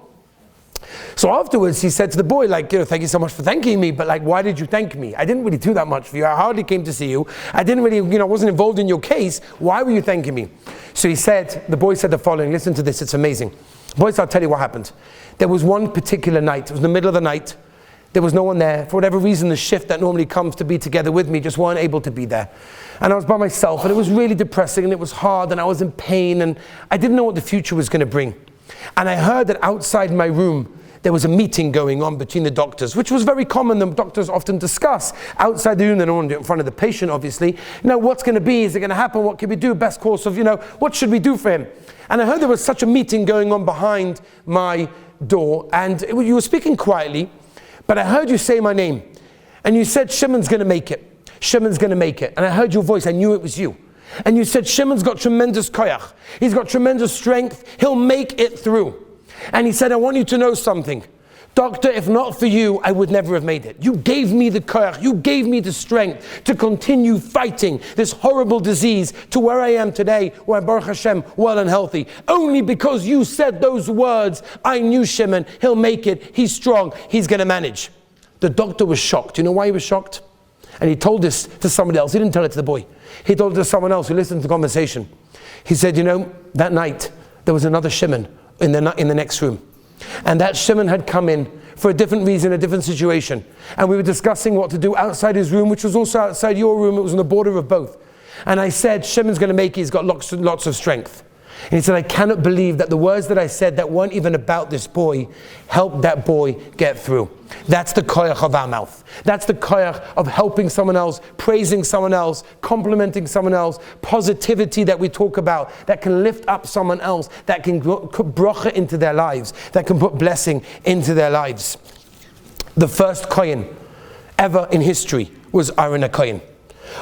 So afterwards, he said to the boy, thank you so much for thanking me, but why did you thank me? I didn't really do that much for you. I hardly came to see you. I didn't really, wasn't involved in your case. Why were you thanking me? So he said, the boy said the following, listen to this, it's amazing. Boys, I'll tell you what happened. There was one particular night, it was in the middle of the night, there was no one there. For whatever reason, the shift that normally comes to be together with me just weren't able to be there. And I was by myself, and it was really depressing, and it was hard, and I was in pain, and I didn't know what the future was going to bring. And I heard that outside my room, there was a meeting going on between the doctors, which was very common. The doctors often discuss outside the room. They don't want to do it in front of the patient, obviously. What's going to be? Is it going to happen? What can we do? Best course of, what should we do for him? And I heard there was such a meeting going on behind my door, and you were speaking quietly, but I heard you say my name, and you said, Shimon's going to make it. Shimon's going to make it. And I heard your voice. I knew it was you. And you said, Shimon's got tremendous koyach. He's got tremendous strength. He'll make it through. And he said, I want you to know something. Doctor, if not for you, I would never have made it. You gave me the koyach. You gave me the strength to continue fighting this horrible disease to where I am today, where I'm, Baruch Hashem, well and healthy. Only because you said those words, I knew Shimon. He'll make it. He's strong. He's going to manage. The doctor was shocked. You know why he was shocked? And he told this to somebody else. He didn't tell it to the boy. He told it to someone else who listened to the conversation. He said, that night, there was another Shimon in the next room. And that Shimon had come in for a different reason, a different situation. And we were discussing what to do outside his room, which was also outside your room. It was on the border of both. And I said, Shimon's going to make it. He's got lots of strength. And he said, I cannot believe that the words that I said that weren't even about this boy helped that boy get through. That's the koyach of our mouth. That's the koyach of helping someone else, praising someone else, complimenting someone else, positivity that we talk about, that can lift up someone else, that can put bracha into their lives, that can put blessing into their lives. The first kohen ever in history was Aaron HaKohen.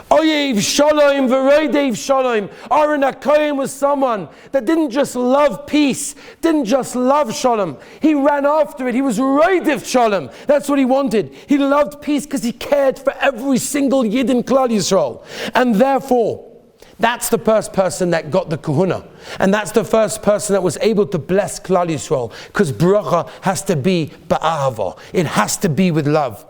Oyev Shalom v'roidev Shalom. Aaron HaKohen was someone that didn't just love peace, didn't just love Shalom. He ran after it. He was roidev Shalom. That's what he wanted. He loved peace because he cared for every single Yid in Klal Yisrael. And therefore, that's the first person that got the kahuna. And that's the first person that was able to bless Klal Yisrael. Because bracha has to be ba'ahava. It has to be with love.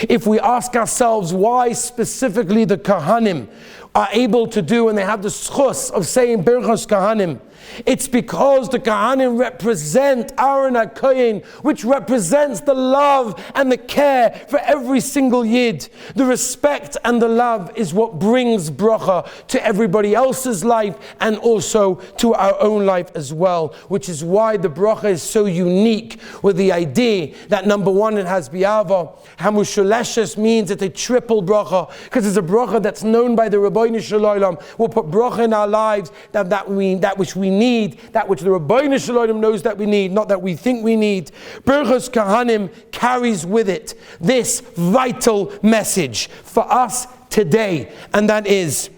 If we ask ourselves why specifically the Kahanim are able to do and they have the schus of saying Birchas Kahanim, it's because the Kahanim represent Aaron HaKohen, which represents the love and the care for every single Yid. The respect and the love is what brings bracha to everybody else's life and also to our own life as well, which is why the bracha is so unique with the idea that number one, it has bi'ava. Hamushuleshes means it's a triple bracha because it's a bracha that's known by the Rabbeinu Shalom. We'll put bracha in our lives that which we need, that which the Rabbeinu Shalom knows that we need, not that we think we need. Birchas Kahanim carries with it this vital message for us today, and that is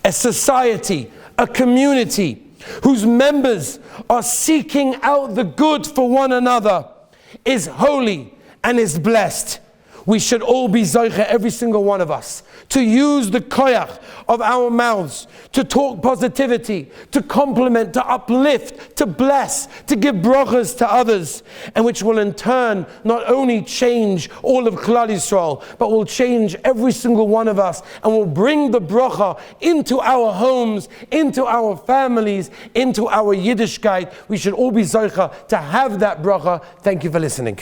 a society, a community whose members are seeking out the good for one another is holy and is blessed. We should all be zoiche, every single one of us, to use the koyach of our mouths, to talk positivity, to compliment, to uplift, to bless, to give brachas to others, and which will in turn not only change all of Klal Yisrael, but will change every single one of us, and will bring the bracha into our homes, into our families, into our Yiddishkeit. We should all be zoiche to have that bracha. Thank you for listening.